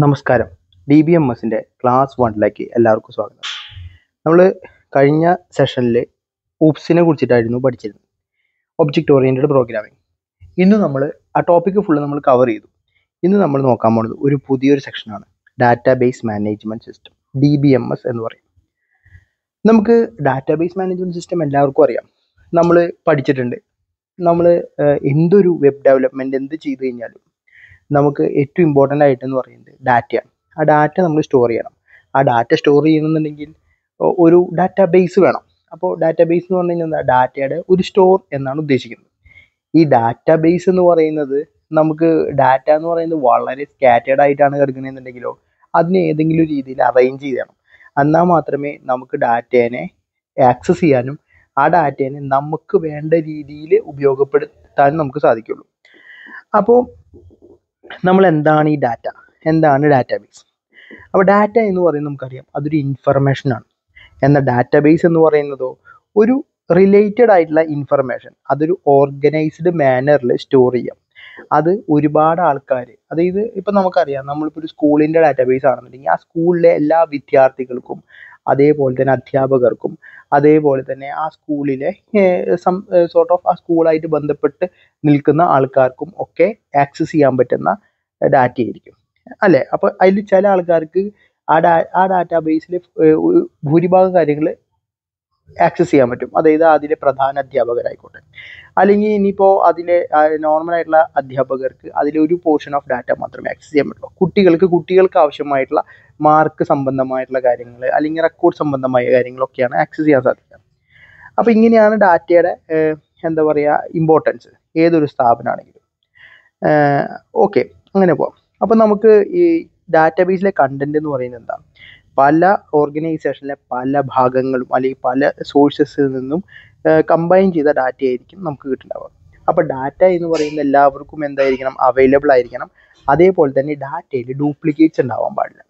നമസ്കാരം. DBMSൻ്റെ ക്ലാസ് 1ലേക്ക് എല്ലാവർക്കും സ്വാഗതം. നമ്മൾ കഴിഞ്ഞ സെഷനിൽ ഊപ്സിനെ കുറിച്ചിട്ടായിരുന്നു പഠിച്ചിരുന്നത്, ഒബ്ജക്റ്റ് ഓറിയൻറ്റഡ് പ്രോഗ്രാമിംഗ്. ഇന്ന് നമ്മൾ ആ ടോപ്പിക്ക് ഫുള്ള് നമ്മൾ കവർ ചെയ്തു. ഇന്ന് നമ്മൾ നോക്കാൻ പോകുന്നത് ഒരു പുതിയൊരു സെക്ഷനാണ്, ഡാറ്റാബേസ് മാനേജ്മെൻറ്റ് സിസ്റ്റം, DBMS എന്ന് പറയും. നമുക്ക് ഡാറ്റാബേസ് മാനേജ്മെൻറ്റ് സിസ്റ്റം എല്ലാവർക്കും അറിയാം, നമ്മൾ പഠിച്ചിട്ടുണ്ട്. നമ്മൾ എന്തൊരു വെബ് ഡെവലപ്മെൻറ്റ് എന്ത് ചെയ്ത് കഴിഞ്ഞാലും നമുക്ക് ഏറ്റവും ഇമ്പോർട്ടൻ്റ് ആയിട്ടെന്ന് പറയുന്നത് ഡാറ്റയാണ്. ആ ഡാറ്റ നമ്മൾ സ്റ്റോർ ചെയ്യണം. ആ ഡാറ്റ സ്റ്റോർ ചെയ്യണമെന്നുണ്ടെങ്കിൽ ഒരു ഡാറ്റാബേസ് വേണം. അപ്പോൾ ഡാറ്റാബേസ് എന്ന് പറഞ്ഞു കഴിഞ്ഞാൽ ഡാറ്റയുടെ ഒരു സ്റ്റോർ എന്നാണ് ഉദ്ദേശിക്കുന്നത്. ഈ ഡാറ്റാബേസ് എന്ന് പറയുന്നത്, നമുക്ക് ഡാറ്റ എന്ന് പറയുന്നത് വളരെ സ്കാറ്റേർഡ് ആയിട്ടാണ് കിടക്കുന്നതെന്നുണ്ടെങ്കിലോ അതിനെ ഏതെങ്കിലും രീതിയിൽ അറേഞ്ച് ചെയ്യണം. എന്നാൽ മാത്രമേ നമുക്ക് ഡാറ്റേനെ ആക്സസ് ചെയ്യാനും ആ ഡാറ്റേനെ നമുക്ക് വേണ്ട രീതിയിൽ ഉപയോഗപ്പെടുത്താനും നമുക്ക് സാധിക്കുള്ളൂ. അപ്പോൾ നമ്മൾ എന്താണ് ഈ ഡാറ്റ, എന്താണ് ഡാറ്റാബേസ്? അപ്പോൾ ഡാറ്റ എന്ന് പറയുന്നത് നമുക്കറിയാം, അതൊരു ഇൻഫർമേഷനാണ്. എന്നാൽ ഡാറ്റാബേസ് എന്ന് പറയുന്നതോ ഒരു റിലേറ്റഡ് ആയിട്ടുള്ള ഇൻഫർമേഷൻ, അതൊരു ഓർഗനൈസ്ഡ് മാനറിൽ സ്റ്റോർ ചെയ്യാം. അത് ഒരുപാട് ആൾക്കാർ, അതായത് ഇപ്പം നമുക്കറിയാം, നമ്മളിപ്പോൾ ഒരു സ്കൂളിൻ്റെ ഡാറ്റാബേസ് ആണെന്നുണ്ടെങ്കിൽ ആ സ്കൂളിലെ എല്ലാ വിദ്യാർത്ഥികൾക്കും, അതേപോലെ തന്നെ അധ്യാപകർക്കും, അതേപോലെ തന്നെ ആ സ്കൂളിലെ സോർട്ട് ഓഫ് ആ സ്കൂളായിട്ട് ബന്ധപ്പെട്ട് നിൽക്കുന്ന ആൾക്കാർക്കും ഒക്കെ ആക്സസ് ചെയ്യാൻ പറ്റുന്ന ഡാറ്റ ആയിരിക്കും, അല്ലേ? അപ്പോൾ അതിൽ ചില ആൾക്കാർക്ക് ആ ഡാറ്റാബേസിൽ ഭൂരിഭാഗം കാര്യങ്ങൾ ആക്സസ് ചെയ്യാൻ പറ്റും. അതായത് അതിലെ പ്രധാന അധ്യാപകരായിക്കോട്ടെ, അല്ലെങ്കിൽ ഇനിയിപ്പോൾ അതിലെ നോർമലായിട്ടുള്ള അധ്യാപകർക്ക് അതിലെ ഒരു പോർഷൻ ഓഫ് ഡാറ്റ മാത്രമേ ആക്സസ് ചെയ്യാൻ പറ്റുള്ളൂ. കുട്ടികൾക്ക് ആവശ്യമായിട്ടുള്ള മാർക്ക് സംബന്ധമായിട്ടുള്ള കാര്യങ്ങൾ, അല്ലെങ്കിൽ റെക്കോർഡ് സംബന്ധമായ കാര്യങ്ങളൊക്കെയാണ് ആക്സസ് ചെയ്യാൻ സാധിക്കുക. അപ്പോൾ ഇങ്ങനെയാണ് ഡാറ്റയുടെ എന്താ പറയുക, ഇമ്പോർട്ടൻസ് ഏതൊരു സ്ഥാപനമാണെങ്കിലും. ഓക്കെ, അങ്ങനെ പോവാം. അപ്പോൾ നമുക്ക് ഈ ഡാറ്റാബേസിലെ കണ്ടന്റ് എന്ന് പറയുന്നത് എന്താ? പല ഓർഗനൈസേഷനിലെ പല ഭാഗങ്ങളും അല്ലെങ്കിൽ പല സോഴ്സസിൽ നിന്നും കമ്പൈൻ ചെയ്ത ഡാറ്റ ആയിരിക്കും നമുക്ക് കിട്ടുന്നുണ്ടാവുക. അപ്പോൾ ഡാറ്റ എന്ന് പറയുന്നത് എല്ലാവർക്കും എന്തായിരിക്കണം, അവൈലബിൾ ആയിരിക്കണം. അതേപോലെ തന്നെ ഡാറ്റയിൽ ഡ്യൂപ്ലിക്കേറ്റ്സ് ഉണ്ടാവാൻ പാടില്ല.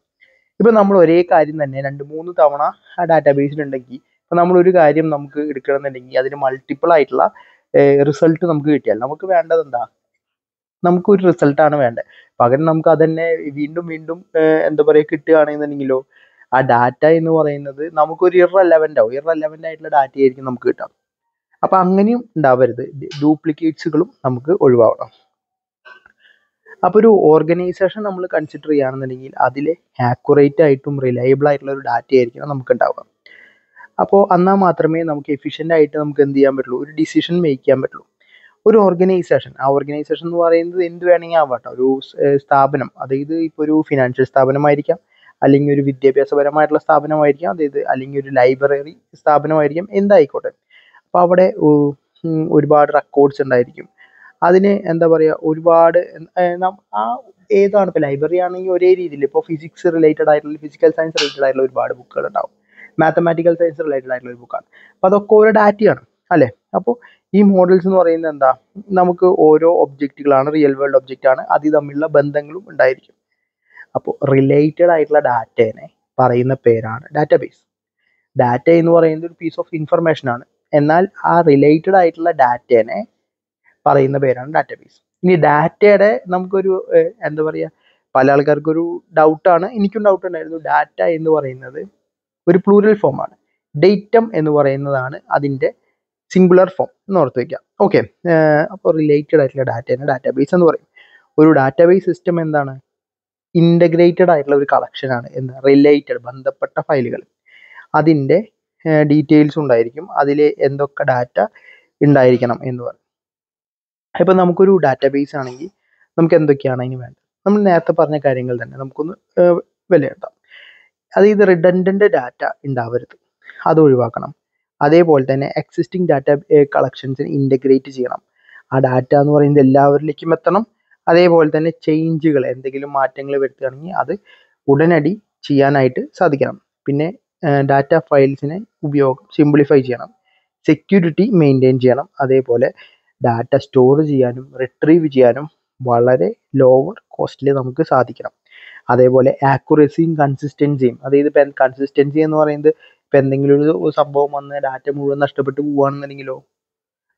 ഇപ്പോൾ നമ്മൾ ഒരേ കാര്യം തന്നെ 2-3 തവണ ആ ഡാറ്റാബേസിലുണ്ടെങ്കിൽ, ഇപ്പോൾ നമ്മളൊരു കാര്യം നമുക്ക് എടുക്കണമെന്നുണ്ടെങ്കിൽ അതിന് മൾട്ടിപ്പിൾ ആയിട്ടുള്ള റിസൾട്ട് നമുക്ക് കിട്ടിയാൽ നമുക്ക് വേണ്ടത് എന്താ? നമുക്കൊരു റിസൾട്ടാണ് വേണ്ടത്. പകരം നമുക്ക് അതന്നെ വീണ്ടും വീണ്ടും എന്താ പറയുക കിട്ടുകയാണെന്നുണ്ടെങ്കിലോ ആ ഡാറ്റ എന്ന് പറയുന്നത് നമുക്കൊരു ഇറലവൻ്റ് ആയിട്ടുള്ള ഡാറ്റ ആയിരിക്കും നമുക്ക് കിട്ടുക. അപ്പം അങ്ങനെയും ഉണ്ടാവരുത്, ഡ്യൂപ്ലിക്കേറ്റ്സുകളും നമുക്ക് ഒഴിവാക്കണം. അപ്പോൾ ഒരു ഓർഗനൈസേഷൻ നമ്മൾ കൺസിഡർ ചെയ്യുകയാണെന്നുണ്ടെങ്കിൽ അതിലെ ആക്യുറേറ്റ് ആയിട്ടും റിലയബിൾ ആയിട്ടുള്ള ഒരു ഡാറ്റ ആയിരിക്കണം നമുക്ക് ഉണ്ടാവുക. അപ്പോൾ എന്നാൽ മാത്രമേ നമുക്ക് എഫിഷ്യൻ്റ് ആയിട്ട് നമുക്ക് എന്ത് ചെയ്യാൻ പറ്റുള്ളൂ, ഒരു ഡിസിഷൻ മേക്ക് ചെയ്യാൻ പറ്റുള്ളൂ. ഒരു ഓർഗനൈസേഷൻ എന്ന് പറയുന്നത് എന്ത് വേണമെങ്കിൽ ആവാട്ടോ, ഒരു സ്ഥാപനം, അതായത് ഇപ്പോൾ ഒരു ഫിനാൻഷ്യൽ സ്ഥാപനമായിരിക്കാം, അല്ലെങ്കിൽ ഒരു വിദ്യാഭ്യാസപരമായിട്ടുള്ള സ്ഥാപനമായിരിക്കാം, അതായത് അല്ലെങ്കിൽ ഒരു ലൈബ്രറി സ്ഥാപനമായിരിക്കാം, എന്തായിക്കോട്ടെ. അപ്പോൾ അവിടെ ഒരുപാട് റെക്കോർഡ്സ് ഉണ്ടായിരിക്കും. അതിന് എന്താ പറയുക, ഒരുപാട് ആ ഏതാണ്, ഇപ്പോൾ ലൈബ്രറി ആണെങ്കിൽ ഒരേ രീതിയിൽ ഇപ്പോൾ ഫിസിക്സ് റിലേറ്റഡ് ആയിട്ടുള്ള, ഫിസിക്കൽ സയൻസ് റിലേറ്റഡ് ആയിട്ടുള്ള ഒരുപാട് ബുക്കുകൾ ഉണ്ടാവും. മാത്തമാറ്റിക്കൽ സയൻസ് റിലേറ്റഡ് ആയിട്ടുള്ള ഒരു ബുക്കാണ്. അപ്പോൾ അതൊക്കെ ഓരോ ഡാറ്റയാണ്, അല്ലേ? അപ്പോൾ ഈ മോഡൽസ് എന്ന് പറയുന്നത് എന്താ, നമുക്ക് ഓരോ ഒബ്ജക്റ്റുകളാണ്, റിയൽ വേൾഡ് ഒബ്ജക്റ്റ് ആണ്, അത് തമ്മിലുള്ള ബന്ധങ്ങളും ഉണ്ടായിരിക്കും. അപ്പോൾ റിലേറ്റഡ് ആയിട്ടുള്ള ഡാറ്റേനെ പറയുന്ന പേരാണ് ഡാറ്റാബേസ്. ഡാറ്റ എന്ന് പറയുന്നത് ഒരു പീസ് ഓഫ് ഇൻഫർമേഷൻ ആണ്, എന്നാൽ ആ റിലേറ്റഡ് ആയിട്ടുള്ള ഡാറ്റേനെ പറയുന്ന പേരാണ് ഡാറ്റാബേസ്. ഇനി ഡാറ്റയുടെ നമുക്കൊരു എന്താ പറയുക, പല ആൾക്കാർക്കൊരു ഡൗട്ടാണ്, എനിക്കും ഡൗട്ട് ഉണ്ടായിരുന്നു. ഡാറ്റ എന്ന് പറയുന്നത് ഒരു പ്ലൂറൽ ഫോമാണ്, ഡേറ്റം എന്ന് പറയുന്നതാണ് അതിൻ്റെ സിംഗുലർ ഫോം എന്ന് ഓർത്ത് വയ്ക്കാം. ഓക്കെ, അപ്പോൾ റിലേറ്റഡ് ആയിട്ടുള്ള ഡാറ്റേനെ ഡാറ്റാബേസ് എന്ന് പറയും. ഒരു ഡാറ്റാബേസ് സിസ്റ്റം എന്താണ്, ഇൻ്റഗ്രേറ്റഡ് ആയിട്ടുള്ള ഒരു കളക്ഷനാണ്. എന്താ, റിലേറ്റഡ്, ബന്ധപ്പെട്ട ഫയലുകൾ, അതിൻ്റെ ഡീറ്റെയിൽസ് ഉണ്ടായിരിക്കും, അതിൽ എന്തൊക്കെ ഡാറ്റ ഉണ്ടായിരിക്കണം എന്ന് പറയും. ഇപ്പം നമുക്കൊരു ഡാറ്റാബേസ് ആണെങ്കിൽ നമുക്ക് എന്തൊക്കെയാണ് അതിന് വേണ്ടത്? നമ്മൾ നേരത്തെ പറഞ്ഞ കാര്യങ്ങൾ തന്നെ നമുക്കൊന്ന് വിലയിരുത്താം. അതായത് റിഡൻഡൻ്റ് ഡാറ്റ ഉണ്ടാവരുത്, അത് ഒഴിവാക്കണം. അതേപോലെ തന്നെ എക്സിസ്റ്റിംഗ് ഡാറ്റ കളക്ഷൻസിന് ഇൻ്റഗ്രേറ്റ് ചെയ്യണം. ആ ഡാറ്റ എന്ന് പറയുന്നത് എല്ലാവരിലേക്കും എത്തണം. അതേപോലെ തന്നെ ചേഞ്ചുകൾ, എന്തെങ്കിലും മാറ്റങ്ങൾ വരുത്തുകയാണെങ്കിൽ അത് ഉടനടി ചെയ്യാനായിട്ട് സാധിക്കണം. പിന്നെ ഡാറ്റ ഫയൽസിനെ ഉപയോഗം സിംപ്ലിഫൈ ചെയ്യണം, സെക്യൂരിറ്റി മെയിൻറ്റെയിൻ ചെയ്യണം. അതേപോലെ ഡാറ്റ സ്റ്റോർ ചെയ്യാനും റിട്രീവ് ചെയ്യാനും വളരെ ലോവർ കോസ്റ്റിൽ നമുക്ക് സാധിക്കണം. അതേപോലെ ആക്യുറസിയും കൺസിസ്റ്റൻസിയും, അതായത് ഇപ്പം കൺസിസ്റ്റൻസി എന്ന് പറയുന്നത്, ഇപ്പം എന്തെങ്കിലും ഒരു സംഭവം വന്ന് ഡാറ്റ മുഴുവൻ നഷ്ടപ്പെട്ട് പോവുകയാണെന്നുണ്ടെങ്കിലോ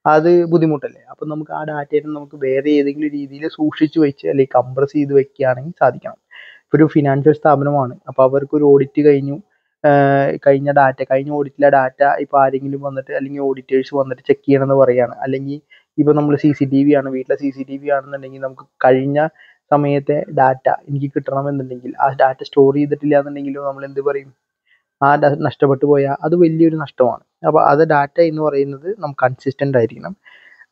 അത് ബുദ്ധിമുട്ടല്ലേ? അപ്പം നമുക്ക് ആ ഡാറ്റയെ നമുക്ക് വേറെ ഏതെങ്കിലും രീതിയിൽ സൂക്ഷിച്ച് വെച്ച് അല്ലെങ്കിൽ കംപ്രസ് ചെയ്ത് വെക്കുകയാണെങ്കിൽ സാധിക്കണം. ഒരു ഫിനാൻഷ്യൽ സ്ഥാപനമാണ്. അപ്പോൾ അവർക്കൊരു ഓഡിറ്റ് കഴിഞ്ഞു, കഴിഞ്ഞ ഓഡിറ്റിലെ ഡാറ്റ ഇപ്പോൾ ആരെങ്കിലും വന്നിട്ട് അല്ലെങ്കിൽ ഓഡിറ്റേഴ്സ് വന്നിട്ട് ചെക്ക് ചെയ്യണമെന്ന് പറയുകയാണ്. അല്ലെങ്കിൽ ഇപ്പോൾ നമ്മൾ CCTV ആണ്, വീട്ടിലെ CCTV ആണെന്നുണ്ടെങ്കിൽ നമുക്ക് കഴിഞ്ഞ സമയത്തെ ഡാറ്റ എനിക്ക് കിട്ടണമെന്നുണ്ടെങ്കിൽ ആ ഡാറ്റ സ്റ്റോർ ചെയ്തിട്ടില്ല എന്നുണ്ടെങ്കിലും നമ്മൾ എന്ത് പറയും, ആ നഷ്ടപ്പെട്ടു പോയാൽ അത് വലിയൊരു നഷ്ടമാണ്. അപ്പോൾ അത് ഡാറ്റ എന്ന് പറയുന്നത് നമുക്ക് കൺസിസ്റ്റൻ്റ് ആയിരിക്കണം.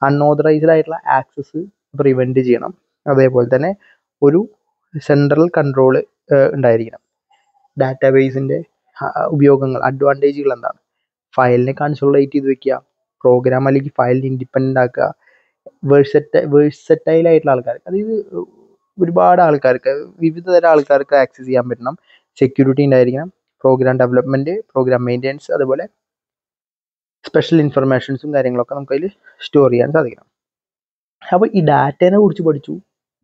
അൺഓതറൈസ്ഡ് ആയിട്ടുള്ള ആക്സസ് പ്രിവെൻറ്റ് ചെയ്യണം. അതേപോലെ തന്നെ ഒരു സെൻട്രൽ കൺട്രോൾ ഉണ്ടായിരിക്കണം. ഡാറ്റാബേസിൻ്റെ ഉപയോഗങ്ങൾ, അഡ്വാൻറ്റേജുകൾ എന്താണ്? ഫയലിനെ കൺസോളിഡേറ്റ് ചെയ്ത് വെക്കുക, പ്രോഗ്രാം അല്ലെങ്കിൽ ഫയലിന് ഇൻഡിപെൻഡൻ്റ് ആക്കുക, വേഴ്സറ്റൈൽ ആയിട്ടുള്ള ആൾക്കാർക്ക്, അതായത് ഒരുപാട് ആൾക്കാർക്ക്, വിവിധ തരം ആൾക്കാർക്ക് ആക്സസ് ചെയ്യാൻ പറ്റണം. സെക്യൂരിറ്റി ഉണ്ടായിരിക്കണം, പ്രോഗ്രാം ഡെവലപ്മെൻറ്റ്, പ്രോഗ്രാം മെയിൻ്റെനൻസ്, അതുപോലെ സ്പെഷ്യൽ ഇൻഫർമേഷൻസും കാര്യങ്ങളൊക്കെ നമുക്ക് അതിൽ സ്റ്റോർ ചെയ്യാൻ സാധിക്കണം. അപ്പോൾ ഈ ഡാറ്റേനെ കുറിച്ച് പഠിച്ചു,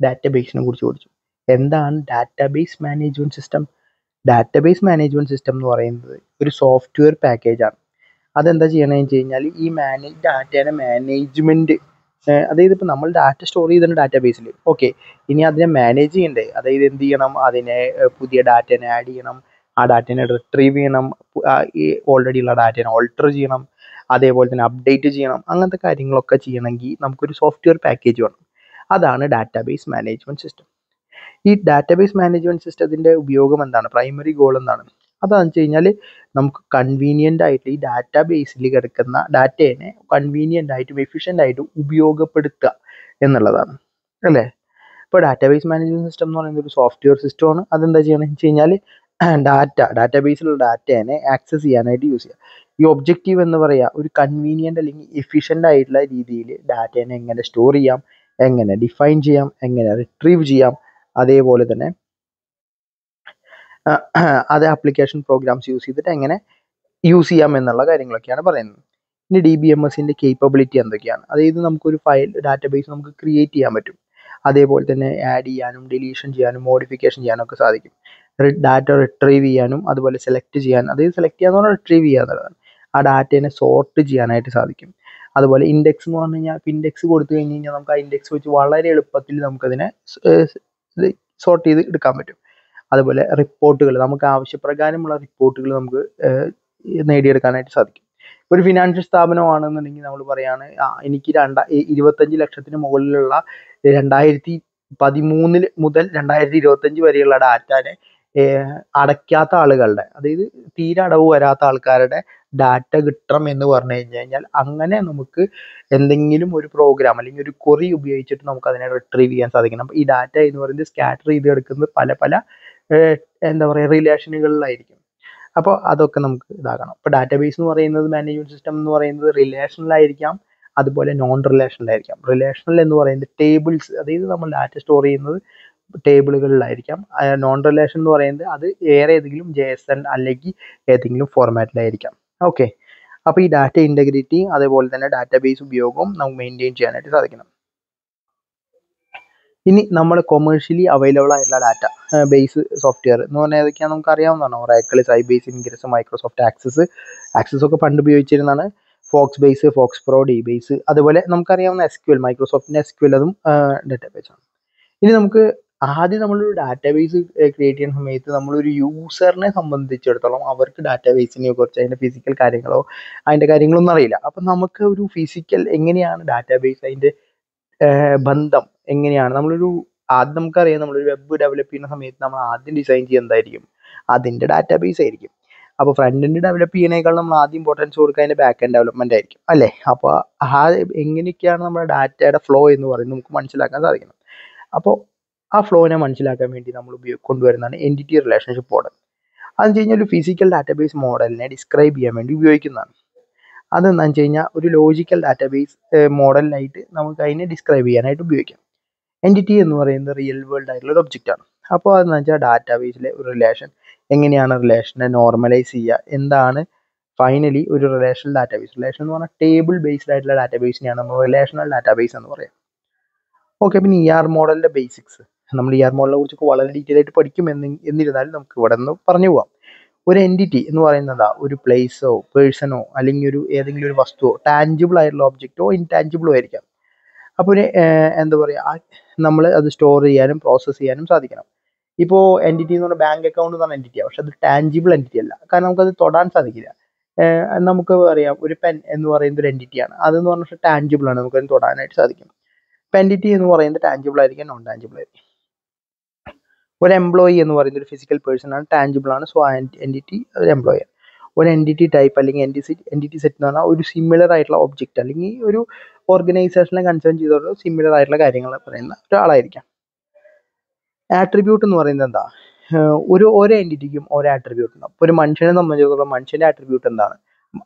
ഡാറ്റാബേസിനെ കുറിച്ച് പഠിച്ചു. എന്താണ് database management system? Database management system എന്ന് പറയുന്നത് ഒരു സോഫ്റ്റ്വെയർ പാക്കേജാണ്. അതെന്താ ചെയ്യണമെന്ന് വെച്ച് കഴിഞ്ഞാൽ ഈ ഡാറ്റേനെ മാനേജ്മെൻറ്റ്, അതായത് ഇപ്പോൾ നമ്മൾ ഡാറ്റ സ്റ്റോർ ചെയ്തിട്ടുണ്ട് ഡാറ്റാബേസിൽ, ഓക്കെ, ഇനി അതിനെ മാനേജ് ചെയ്യണ്ടേ? അതായത് എന്ത് ചെയ്യണം, അതിനെ പുതിയ ഡാറ്റേനെ ആഡ് ചെയ്യണം, ആ ഡാറ്റേനെ റിട്രീവ് ചെയ്യണം, ഈ ഓൾറെഡി ഉള്ള ഡാറ്റേനെ ഓൾട്ടർ ചെയ്യണം, അതേപോലെ തന്നെ അപ്ഡേറ്റ് ചെയ്യണം. അങ്ങനത്തെ കാര്യങ്ങളൊക്കെ ചെയ്യണമെങ്കിൽ നമുക്കൊരു സോഫ്റ്റ്വെയർ പാക്കേജ് വേണം. അതാണ് ഡാറ്റാബേസ് മാനേജ്മെൻറ്റ് സിസ്റ്റം. ഈ ഡാറ്റാബേസ് മാനേജ്മെൻറ്റ് സിസ്റ്റത്തിൻ്റെ ഉപയോഗം എന്താണ്? പ്രൈമറി ഗോൾ എന്താണ്? അതാണെന്ന് വെച്ച് കഴിഞ്ഞാൽ നമുക്ക് കൺവീനിയൻ്റ് ആയിട്ട് ഈ ഡാറ്റാബേസിൽ കിടക്കുന്ന ഡാറ്റേനെ കൺവീനിയൻ്റ് ആയിട്ടും എഫിഷ്യൻ്റ് ആയിട്ടും ഉപയോഗപ്പെടുത്തുക എന്നുള്ളതാണ്, അല്ലേ? ഇപ്പോൾ ഡാറ്റാബേസ് മാനേജ്മെൻറ്റ് സിസ്റ്റം എന്ന് പറയുന്നത് ഒരു സോഫ്റ്റ്വെയർ സിസ്റ്റമാണ്. അതെന്താ ചെയ്യണമെന്ന് വെച്ച് കഴിഞ്ഞാൽ ഡാറ്റാബേസിലുള്ള ഡാറ്റേനെ ആക്സസ് ചെയ്യാനായിട്ട് യൂസ് ചെയ്യുക. ഈ ഒബ്ജക്റ്റീവ് എന്ന് പറയുക ഒരു കൺവീനിയൻ്റ് അല്ലെങ്കിൽ എഫിഷ്യൻ്റ് ആയിട്ടുള്ള രീതിയിൽ ഡാറ്റേനെ എങ്ങനെ സ്റ്റോർ ചെയ്യാം, എങ്ങനെ ഡിഫൈൻ ചെയ്യാം, എങ്ങനെ റിട്രീവ് ചെയ്യാം, അതേപോലെ തന്നെ അത് ആപ്ലിക്കേഷൻ പ്രോഗ്രാംസ് യൂസ് ചെയ്തിട്ട് എങ്ങനെ യൂസ് ചെയ്യാം എന്നുള്ള കാര്യങ്ങളൊക്കെയാണ് പറയുന്നത്. ഇനി DBMSൻ്റെ കേപ്പബിലിറ്റി എന്തൊക്കെയാണ്? അതായത് നമുക്കൊരു ഫയൽ ഡാറ്റാബേസ് നമുക്ക് ക്രിയേറ്റ് ചെയ്യാൻ പറ്റും, അതേപോലെ തന്നെ ആഡ് ചെയ്യാനും ഡിലീഷൻ ചെയ്യാനും മോഡിഫിക്കേഷൻ ചെയ്യാനും ഒക്കെ സാധിക്കും. ഡാറ്റ റിട്രീവ് ചെയ്യാനും അതുപോലെ സെലക്ട് ചെയ്യാൻ, അതായത് സെലക്ട് ചെയ്യാന്ന് പറഞ്ഞാൽ റിട്രീവ് ചെയ്യുക എന്നുള്ളതാണ്. ആ ഡാറ്റേനെ സോർട്ട് ചെയ്യാനായിട്ട് സാധിക്കും. അതുപോലെ ഇൻഡെക്സ് എന്ന് പറഞ്ഞു കഴിഞ്ഞാൽ ഇൻഡെക്സ് കൊടുത്തു കഴിഞ്ഞ് കഴിഞ്ഞാൽ നമുക്ക് ആ ഇൻഡെക്സ് വെച്ച് വളരെ എളുപ്പത്തിൽ നമുക്കതിനെ സോർട്ട് ചെയ്ത് എടുക്കാൻ പറ്റും. അതുപോലെ റിപ്പോർട്ടുകൾ, നമുക്ക് ആവശ്യപ്രകാരമുള്ള റിപ്പോർട്ടുകൾ നമുക്ക് നേടിയെടുക്കാനായിട്ട് സാധിക്കും. ഒരു ഫിനാൻഷ്യൽ സ്ഥാപനമാണെന്നുണ്ടെങ്കിൽ നമ്മൾ പറയാണ്, എനിക്ക് 25 ലക്ഷത്തിന് മുകളിലുള്ള 2013 മുതൽ 2025 വരെയുള്ള ഡാറ്റനെ അടയ്ക്കാത്ത ആളുകളുടെ, അതായത് തീരെ അടവ് വരാത്ത ആൾക്കാരുടെ ഡാറ്റ കിട്ടണം എന്ന് പറഞ്ഞു കഴിഞ്ഞാൽ അങ്ങനെ നമുക്ക് എന്തെങ്കിലും ഒരു പ്രോഗ്രാം അല്ലെങ്കിൽ ഒരു ക്വറി ഉപയോഗിച്ചിട്ട് നമുക്ക് അതിനെ റിട്രീവ് ചെയ്യാൻ സാധിക്കണം. അപ്പോൾ ഈ ഡാറ്റ എന്ന് പറയുന്നത് സ്കാറ്റർ ചെയ്ത് കിടക്കുന്നത് പല എന്താ പറയുക റിലേഷനുകളിലായിരിക്കും. അപ്പോൾ അതൊക്കെ നമുക്ക് ഇതാക്കണം. ഇപ്പോൾ ഡാറ്റാബേസ് എന്ന് പറയുന്നത്, മാനേജ്മെൻറ്റ് സിസ്റ്റം എന്ന് പറയുന്നത് റിലേഷണലായിരിക്കാം, അതുപോലെ നോൺ റിലേഷണലായിരിക്കാം. റിലേഷണൽ എന്ന് പറയുന്നത് ടേബിൾസ്, അതായത് നമ്മൾ ഡാറ്റ സ്റ്റോർ ചെയ്യുന്നത് ടേബിളുകളിലായിരിക്കാം. നോൺ റിലേഷൻ എന്ന് പറയുന്നത് അത് ഏതെങ്കിലും JSON അല്ലെങ്കിൽ ഏതെങ്കിലും ഫോർമാറ്റിലായിരിക്കാം. ഓക്കെ, അപ്പോൾ ഈ ഡാറ്റ ഇൻറ്റഗ്രിറ്റി അതേപോലെ തന്നെ ഡാറ്റാബേസ് ഉപയോഗവും നമുക്ക് മെയിൻറ്റെയിൻ ചെയ്യാനായിട്ട് സാധിക്കണം. ഇനി നമ്മൾ കൊമേഴ്ഷ്യലി അവൈലബിൾ ആയിട്ടുള്ള ഡാറ്റ ബേസ് സോഫ്റ്റ്വെയർ എന്ന് പറഞ്ഞാൽ ഏതൊക്കെയാണ് നമുക്ക് അറിയാവുന്നതാണ്. Oracle, Sybase, Ingres, Microsoft Access ഒക്കെ പണ്ട് ഉപയോഗിച്ചിരുന്നതാണ്. FoxBase, FoxPro, DBase, അതുപോലെ നമുക്കറിയാവുന്ന SQL, മൈക്രോസോഫ്റ്റിൻ്റെ SQL, അതും ഡാറ്റാബേസ് ആണ്. ഇനി നമുക്ക് ആദ്യം നമ്മളൊരു ഡാറ്റാബേസ് ക്രിയേറ്റ് ചെയ്യുന്ന സമയത്ത് നമ്മളൊരു യൂസറിനെ സംബന്ധിച്ചിടത്തോളം അവർക്ക് ഡാറ്റാബേസിനെ കുറിച്ച് അതിൻ്റെ ഫിസിക്കൽ കാര്യങ്ങളോ അതിൻ്റെ കാര്യങ്ങളൊന്നും അറിയില്ല. അപ്പം നമുക്ക് ഒരു ഫിസിക്കൽ എങ്ങനെയാണ് ഡാറ്റാബേസ്, അതിൻ്റെ ബന്ധം എങ്ങനെയാണ്, ആദ്യം നമുക്കറിയാം നമ്മളൊരു വെബ് ഡെവലപ്പ് ചെയ്യുന്ന സമയത്ത് നമ്മൾ ആദ്യം ഡിസൈൻ ചെയ്യുക എന്തായിരിക്കും, അതിൻ്റെ ഡാറ്റാബേസ് ആയിരിക്കും. അപ്പോൾ ഫ്രണ്ട് എൻഡ് ഡെവലപ്പ് ചെയ്യുന്നതിനേക്കാൾ നമ്മൾ ആദ്യം ഇമ്പോർട്ടൻസ് കൊടുക്കുക അതിൻ്റെ ബാക്ക് എൻഡ് ഡെവലപ്മെൻ്റ് ആയിരിക്കും, അല്ലേ? അപ്പോൾ എങ്ങനെയൊക്കെയാണ് നമ്മുടെ ഡാറ്റയുടെ ഫ്ലോ എന്ന് പറയുന്നത് നമുക്ക് മനസ്സിലാക്കാൻ സാധിക്കണം. അപ്പോൾ ആ ഫ്ലോനെ മനസ്സിലാക്കാൻ വേണ്ടി നമ്മൾ കൊണ്ടുവരുന്നതാണ് എൻറ്റിറ്റി റിലേഷൻഷിപ്പ് മോഡൽ. അതെന്ന് വെച്ച് കഴിഞ്ഞാൽ ഒരു ഫിസിക്കൽ ഡാറ്റാബേസ് മോഡലിനെ ഡിസ്ക്രൈബ് ചെയ്യാൻ വേണ്ടി ഉപയോഗിക്കുന്നതാണ്. അതെന്താണെന്ന് വെച്ച് കഴിഞ്ഞാൽ ഒരു ലോജിക്കൽ ഡാറ്റാബേസ് മോഡലിനായിട്ട് നമുക്ക് അതിനെ ഡിസ്ക്രൈബ് ചെയ്യാനായിട്ട് ഉപയോഗിക്കാം. എൻറ്റിറ്റി എന്ന് പറയുന്നത് റിയൽ വേൾഡ് ആയിട്ടുള്ള ഒരു ഒബ്ജക്റ്റാണ്. അപ്പോൾ അതെന്ന് വെച്ചാൽ ഡാറ്റാബേസിലെ ഒരു റിലേഷൻ എങ്ങനെയാണ് റിലേഷനെ നോർമലൈസ് ചെയ്യുക, എന്താണ് ഫൈനലി ഒരു റിലേഷണൽ ഡാറ്റാബേസ്. റിലേഷൻ എന്ന് പറഞ്ഞാൽ ടേബിൾ ബേസ്ഡ് ആയിട്ടുള്ള ഡാറ്റാബേസിനെയാണ് നമ്മൾ റിലേഷണൽ ഡാറ്റാബേസ് എന്ന് പറയാം. ഓക്കെ, പിന്നെ മോഡലിൻ്റെ ബേസിക്സ്, നമ്മൾ മോഡലിനെ കുറിച്ചൊക്കെ വളരെ ഡീറ്റെയിൽ ആയിട്ട് പഠിക്കും. എന്നിരുന്നാലും നമുക്ക് ഇവിടെ നിന്ന് പറഞ്ഞു പോവാം. ഒരു എൻറ്റിറ്റി എന്ന് പറയുന്നത് ഒരു പ്ലേസോ പേഴ്സണോ അല്ലെങ്കിൽ ഏതെങ്കിലും ഒരു വസ്തുവോ ടാഞ്ചിബിൾ ആയിട്ടുള്ള ഒബ്ജക്റ്റോ ഇൻടാഞ്ചിബിളോ ആയിരിക്കാം. അപ്പോൾ എന്താ പറയുക, നമ്മൾ അത് സ്റ്റോർ ചെയ്യാനും പ്രോസസ്സ് ചെയ്യാനും സാധിക്കണം. ഇപ്പോൾ എൻറ്റിറ്റി എന്ന് പറഞ്ഞാൽ ബാങ്ക് അക്കൗണ്ട് എന്ന് പറഞ്ഞ എൻറ്റിറ്റിയാണ്, പക്ഷെ അത് ടാഞ്ചിബിൾ എൻറ്റിറ്റി അല്ല, കാരണം നമുക്കത് തൊടാൻ സാധിക്കില്ല. നമുക്ക് അറിയാം ഒരു പെൻ എന്ന് പറയുന്നത് ഒരു എൻറ്റിറ്റിയാണ്, അതെന്ന് പറഞ്ഞാൽ ടാഞ്ചിബിൾ ആണ്, നമുക്കത് തൊടാനായിട്ട് സാധിക്കും. ഇപ്പം എൻറ്റിറ്റി എന്ന് പറയുന്നത് ടാഞ്ചിബിൾ ആയിരിക്കും, നോൺ ടാഞ്ചിബിൾ ആയിരിക്കും. ഒരു എംപ്ലോയി എന്ന് പറയുന്നത് ഒരു ഫിസിക്കൽ പേഴ്സൺ ആണ്, ടാഞ്ചിബിൾ ആണ്, സോ എൻറ്റിറ്റി ഒരു എംപ്ലോയി. ഒരു എൻറ്റിറ്റി ടൈപ്പ് അല്ലെങ്കിൽ എൻറ്റിറ്റി സെറ്റ് എന്ന് പറഞ്ഞാൽ ഒരു സിമിലർ ആയിട്ടുള്ള ഒബ്ജക്റ്റ് അല്ലെങ്കിൽ ഒരു ഓർഗനൈസേഷനെ കൺസേൺ ചെയ്തുകൊണ്ട് സിമിലർ ആയിട്ടുള്ള കാര്യങ്ങൾ പറയുന്ന ഒരാളായിരിക്കാം. ആട്രിബ്യൂട്ട് എന്ന് പറയുന്നത് എന്താ? ഓരോ എൻറ്റിറ്റിക്കും ഓരോ ആട്രിബ്യൂട്ട് ഉണ്ടാവും. ഇപ്പോൾ ഒരു മനുഷ്യനെ സംബന്ധിച്ചിടത്തോളം മനുഷ്യൻ്റെ ആട്രിബ്യൂട്ട് എന്താണ്?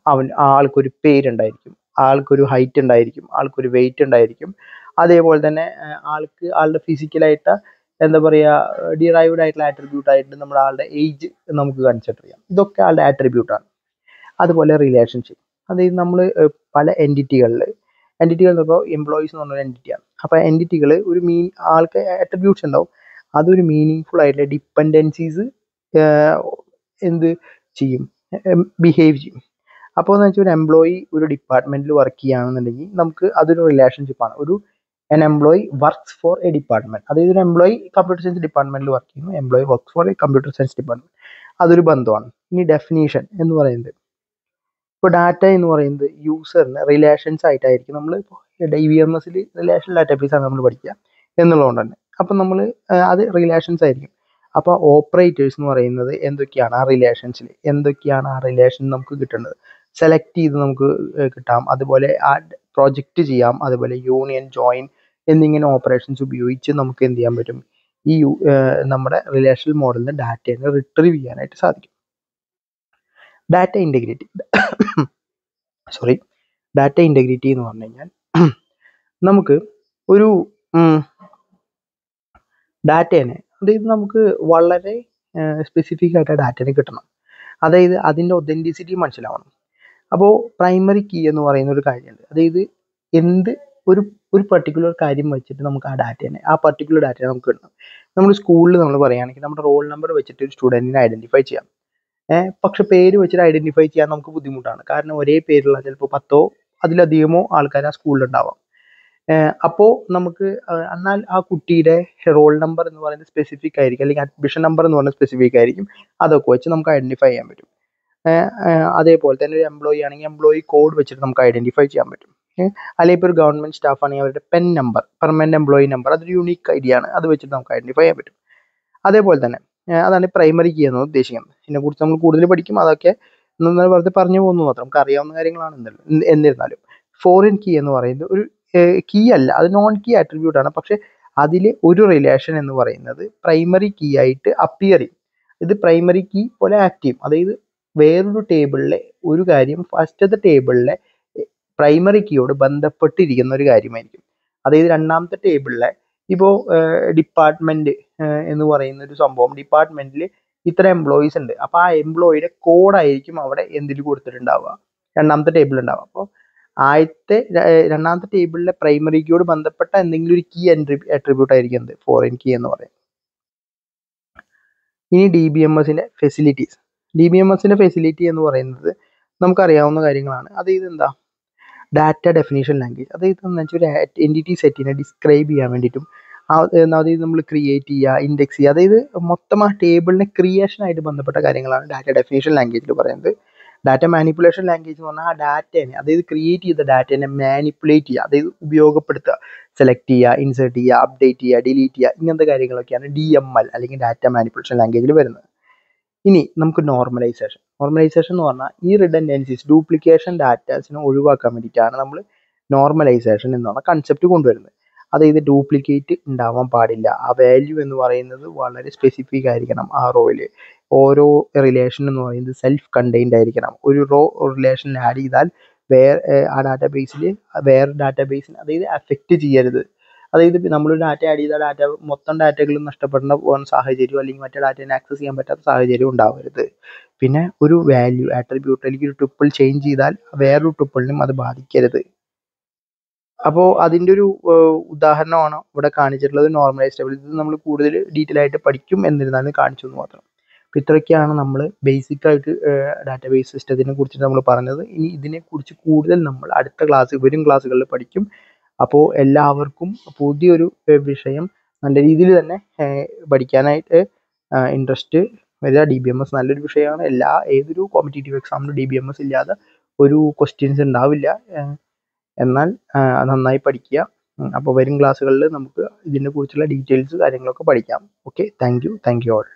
ആൾക്കൊരു പേരുണ്ടായിരിക്കും, ആൾക്കൊരു ഹൈറ്റ് ഉണ്ടായിരിക്കും, ആൾക്കൊരു വെയിറ്റ് ഉണ്ടായിരിക്കും. അതേപോലെ തന്നെ ആളുടെ ഫിസിക്കലായിട്ട് എന്താ പറയുക, ഡിറൈവ്ഡ് ആയിട്ടുള്ള ആട്രിബ്യൂട്ട് ആയിട്ട് നമ്മുടെ ആളുടെ ഏജ് നമുക്ക് കൺസിഡർ ചെയ്യാം. ഇതൊക്കെ ആളുടെ ആട്രിബ്യൂട്ടാണ്. അതുപോലെ റിലേഷൻഷിപ്പ്, അതായത് നമ്മൾ പല എൻറ്റിറ്റികൾ ഇപ്പോൾ എംപ്ലോയീസ് എന്ന് പറഞ്ഞൊരു എൻറ്റിറ്റിയാണ്. അപ്പോൾ എൻറ്റിറ്റികൾ ഒരു ആൾക്ക് ആട്രിബ്യൂട്ട്സ് ഉണ്ടാവും, അതൊരു മീനിങ് ഫുൾ ആയിട്ടുള്ള ഡിപ്പെൻഡൻസീസ് എന്ത് ചെയ്യും, ബിഹേവ് ചെയ്യും. അപ്പോൾ എന്ന് വെച്ചാൽ ഒരു എംപ്ലോയി ഒരു ഡിപ്പാർട്ട്മെൻറ്റിൽ വർക്ക് ചെയ്യുകയാണെന്നുണ്ടെങ്കിൽ നമുക്ക് അതൊരു റിലേഷൻഷിപ്പാണ്. an employee works for a department, അതായത് ഒരു എംപ്ലോയി കമ്പ്യൂട്ടർ സയൻസ് ഡിപ്പാർട്ട്മെൻറ്റിൽ വർക്ക് ചെയ്യുന്നു, employee works for A computer science department, അതൊരു ബന്ധമാണ്. ഇനി ഡെഫിനീഷൻ എന്ന് പറയുന്നത്, ഇപ്പോൾ ഡാറ്റ എന്ന് പറയുന്നത് യൂസറിന് റിലേഷൻസ് ആയിട്ടായിരിക്കും. നമ്മൾ ഇപ്പോൾ DBMSൽ റിലേഷൻ ഡാറ്റാബേസ് ആണ് നമ്മൾ പഠിക്കുക എന്നുള്ളതുകൊണ്ട് തന്നെ, അപ്പം നമ്മൾ അത് റിലേഷൻസ് ആയിരിക്കും. അപ്പോൾ ഓപ്പറേറ്റേഴ്സ് എന്ന് പറയുന്നത് എന്തൊക്കെയാണ് ആ റിലേഷൻസിൽ, എന്തൊക്കെയാണ് ആ റിലേഷൻ നമുക്ക് കിട്ടുന്നത്, സെലക്ട് ചെയ്ത് നമുക്ക് കിട്ടാം, അതുപോലെ ആ പ്രൊജക്റ്റ് ചെയ്യാം, അതുപോലെ യൂണിയൻ, ജോയിൻ എന്നിങ്ങനെ ഓപ്പറേഷൻസ് ഉപയോഗിച്ച് നമുക്ക് എന്ത് ചെയ്യാൻ പറ്റും, ഈ നമ്മുടെ റിലേഷണൽ മോഡലിന് ഡാറ്റയെ റിട്രീവ് ചെയ്യാനായിട്ട് സാധിക്കും. ഡാറ്റ ഇൻറ്റഗ്രിറ്റി ഡാറ്റ ഇൻറ്റഗ്രിറ്റി എന്ന് പറഞ്ഞു കഴിഞ്ഞാൽ നമുക്ക് ഒരു ഡാറ്റേനെ, അതായത് നമുക്ക് വളരെ സ്പെസിഫിക് ആയിട്ട് ഡാറ്റേനെ കിട്ടണം, അതായത് അതിൻ്റെ ഒതൻറ്റിസിറ്റി മനസ്സിലാവണം. അപ്പോൾ പ്രൈമറി കീ എന്ന് പറയുന്ന ഒരു കാര്യമുണ്ട്, അതായത് ഒരു പർട്ടിക്കുലർ കാര്യം വെച്ചിട്ട് നമുക്ക് ആ പർട്ടിക്കുലർ ഡാറ്റയെ നമുക്ക് കിട്ടണം. നമ്മൾ സ്കൂളിൽ നമ്മൾ പറയുകയാണെങ്കിൽ നമ്മുടെ റോൾ നമ്പർ വെച്ചിട്ട് ഒരു സ്റ്റുഡൻറ്റിനെ ഐഡൻറ്റിഫൈ ചെയ്യാം. പക്ഷെ പേര് വെച്ചിട്ട് ഐഡൻറ്റിഫൈ ചെയ്യാൻ നമുക്ക് ബുദ്ധിമുട്ടാണ്, കാരണം ഒരേ പേരുള്ള ചിലപ്പോൾ 10 അതിലധികമോ ആൾക്കാർ ആ സ്കൂളിലുണ്ടാവാം. അപ്പോൾ നമുക്ക് എന്നാൽ ആ കുട്ടിയുടെ റോൾ നമ്പർ എന്ന് പറയുന്നത് സ്പെസിഫിക് ആയിരിക്കും, അല്ലെങ്കിൽ അഡ്മിഷൻ നമ്പർ എന്ന് പറയുന്നത് സ്പെസിഫിക് ആയിരിക്കും. അതൊക്കെ വെച്ച് നമുക്ക് ഐഡൻറ്റിഫൈ ചെയ്യാൻ പറ്റും. അതേപോലെ തന്നെ ഒരു എംപ്ലോയി ആണെങ്കിൽ എംപ്ലോയി കോഡ് വെച്ചിട്ട് നമുക്ക് ഐഡൻറ്റിഫൈ ചെയ്യാൻ പറ്റും. അല്ലെങ്കിൽ ഇപ്പോൾ ഒരു ഗവൺമെൻറ് സ്റ്റാഫ് ആണെങ്കിൽ അവരുടെ pen number, permanent employee number, അതൊരു യൂണീക്ക് ഐഡിയ ആണ്, അത് വെച്ചിട്ട് നമുക്ക് ഐഡൻറ്റിഫൈ ചെയ്യാൻ പറ്റും. അതേപോലെ തന്നെ അതാണ് പ്രൈമറി കീ എന്ന് ഉദ്ദേശിക്കുന്നത്. ഇതിനെക്കുറിച്ച് നമ്മൾ കൂടുതൽ പഠിക്കും, അതൊക്കെ വെറുതെ പറഞ്ഞു പോകുന്നു മാത്രം, നമുക്ക് അറിയാവുന്ന കാര്യങ്ങളാണ്. എന്നിരുന്നാലും ഫോറിൻ കീ എന്ന് പറയുന്നത് ഒരു കീ അല്ല, അത് നോൺ കീ ആട്രിബ്യൂട്ട് ആണ്, പക്ഷെ അതിൽ ഒരു റിലേഷൻ എന്ന് പറയുന്നത് പ്രൈമറി കീ ആയിട്ട് അപ്പിയർ ചെയ്യും. ഇത് പ്രൈമറി കീ പോലെ ആക്ട് ചെയ്യും, അതായത് വേറൊരു ടേബിളിലെ ഒരു കാര്യം ഫസ്റ്റത്തെ ടേബിളിലെ പ്രൈമറി കീയോട് ബന്ധപ്പെട്ടിരിക്കുന്ന ഒരു കാര്യമായിരിക്കും. അതായത് രണ്ടാമത്തെ ടേബിളിലെ ഇപ്പോൾ ഡിപ്പാർട്ട്മെൻറ്റ് എന്ന് പറയുന്ന ഒരു സംഭവം, ഡിപ്പാർട്ട്മെൻറ്റിൽ ഇത്ര എംപ്ലോയീസ് ഉണ്ട്, അപ്പോൾ ആ എംപ്ലോയിയുടെ കോഡായിരിക്കും അവിടെ എന്തിൽ കൊടുത്തിട്ടുണ്ടാവുക, രണ്ടാമത്തെ ടേബിൾ ഉണ്ടാവുക. അപ്പോൾ രണ്ടാമത്തെ ടേബിളിലെ പ്രൈമറി കീയോട് ബന്ധപ്പെട്ട എന്തെങ്കിലും ഒരു കീ ആട്രിബ്യൂട്ട് ആയിരിക്കും എന്ത്, ഫോറിൻ കീ എന്ന് പറയുന്നത്. ഇനി DBMSൻ്റെ ഫെസിലിറ്റീസ്. DBMSൻ്റെ ഫെസിലിറ്റി എന്ന് പറയുന്നത് നമുക്കറിയാവുന്ന കാര്യങ്ങളാണ്. അതായത് എന്താ, ഡാറ്റ ഡെഫിനേഷൻ ലാംഗ്വേജ്, അതായത് എന്ന് വെച്ചാൽ ഒരു എൻറ്റിറ്റി സെറ്റിനെ ഡിസ്ക്രൈബ് ചെയ്യാൻ വേണ്ടിയിട്ടും അതായത് നമ്മൾ ക്രിയേറ്റ് ചെയ്യുക, ഇൻഡെക്സ് ചെയ്യുക, അതായത് മൊത്തം ആ ടേബിളിനെ ക്രിയേഷനായിട്ട് ബന്ധപ്പെട്ട കാര്യങ്ങളാണ് ഡാറ്റ ഡെഫിനേഷൻ ലാംഗ്വേജിൽ പറയുന്നത്. ഡാറ്റ മാനിപ്പുലേഷൻ ലാംഗ്വേജ് എന്ന് പറഞ്ഞാൽ ആ ഡാറ്റേനെ, അതായത് ക്രിയേറ്റ് ചെയ്ത ഡാറ്റേനെ മാനിപ്പുലേറ്റ് ചെയ്യുക, അതായത് ഉപയോഗപ്പെടുത്തുക, സെലക്ട് ചെയ്യുക, ഇൻസേർട്ട് ചെയ്യുക, അപ്ഡേറ്റ് ചെയ്യുക, ഡിലീറ്റ് ചെയ്യുക, ഇങ്ങനത്തെ കാര്യങ്ങളൊക്കെയാണ് DML അല്ലെങ്കിൽ ഡാറ്റ മാനിപ്പുലേഷൻ ലാംഗ്വേജിൽ വരുന്നത്. ഇനി നമുക്ക് നോർമലൈസേഷൻ എന്ന് പറഞ്ഞാൽ ഈ റിഡൻഡൻസീസ്, ഡ്യൂപ്ലിക്കേഷൻ ഡാറ്റാസിനെ ഒഴിവാക്കാൻ വേണ്ടിയിട്ടാണ് നമ്മൾ നോർമലൈസേഷൻ എന്ന് പറഞ്ഞ കൺസെപ്റ്റ് കൊണ്ടുവരുന്നത്. അതായത് ഡ്യൂപ്ലിക്കേറ്റ് ഉണ്ടാവാൻ പാടില്ല, ആ വാല്യൂ എന്ന് പറയുന്നത് വളരെ സ്പെസിഫിക് ആയിരിക്കണം. ആ റോയിൽ ഓരോ റിലേഷൻ എന്ന് പറയുന്നത് സെൽഫ് കണ്ടെയ്ൻഡ് ആയിരിക്കണം. ഒരു റോ റിലേഷനിൽ ആഡ് ചെയ്താൽ ആ ഡാറ്റാബേസിൽ വേറെ ഡാറ്റാബേസിന് അതായത് അഫക്റ്റ് ചെയ്യരുത്. അതായത് നമ്മളൊരു ഡാറ്റ ആഡ് ചെയ്താൽ മൊത്തം ഡാറ്റകളും നഷ്ടപ്പെടുന്ന സാഹചര്യം, അല്ലെങ്കിൽ മറ്റേ ഡാറ്റയെ ആക്സസ് ചെയ്യാൻ പറ്റാത്ത സാഹചര്യം ഉണ്ടാവരുത്. പിന്നെ ഒരു വാല്യൂ ആട്രിബ്യൂട്ട് അല്ലെങ്കിൽ ഒരു ടുപ്പിൾ ചേഞ്ച് ചെയ്താൽ വേറൊരു ടുപ്പിളിനും അത് ബാധിക്കരുത്. അപ്പോൾ അതിൻ്റെ ഒരു ഉദാഹരണമാണ് ഇവിടെ കാണിച്ചിട്ടുള്ളത്, നോർമലൈസ് ടേബിൾ. ഇത് നമ്മൾ കൂടുതൽ ഡീറ്റെയിൽ ആയിട്ട് പഠിക്കും, എന്നിരുന്നാലും കാണിച്ചു എന്ന് മാത്രം. അപ്പോൾ ഇത്രയൊക്കെയാണ് നമ്മൾ ബേസിക്കായിട്ട് ഡാറ്റാബേസ് സിസ്റ്റത്തിനെ കുറിച്ച് നമ്മൾ പറഞ്ഞത്. ഇനി ഇതിനെക്കുറിച്ച് കൂടുതൽ നമ്മൾ വരും ക്ലാസ്സുകളിൽ പഠിക്കും. അപ്പോൾ എല്ലാവർക്കും പുതിയൊരു വിഷയം നല്ല രീതിയിൽ തന്നെ പഠിക്കാനായിട്ട് ഇൻട്രസ്റ്റ് വരിക. DBMS നല്ലൊരു വിഷയമാണ്. ഏതൊരു കോമ്പറ്റേറ്റീവ് എക്സാമിനും DBMS ഇല്ലാതെ ഒരു ക്വസ്റ്റ്യൻസ് ഉണ്ടാവില്ല. എന്നാൽ നന്നായി പഠിക്കുക. അപ്പോൾ വരും ക്ലാസ്സുകളിൽ നമുക്ക് ഇതിനെ കുറിച്ചുള്ള ഡീറ്റെയിൽസ് കാര്യങ്ങളൊക്കെ പഠിക്കാം. Okay, thank you all.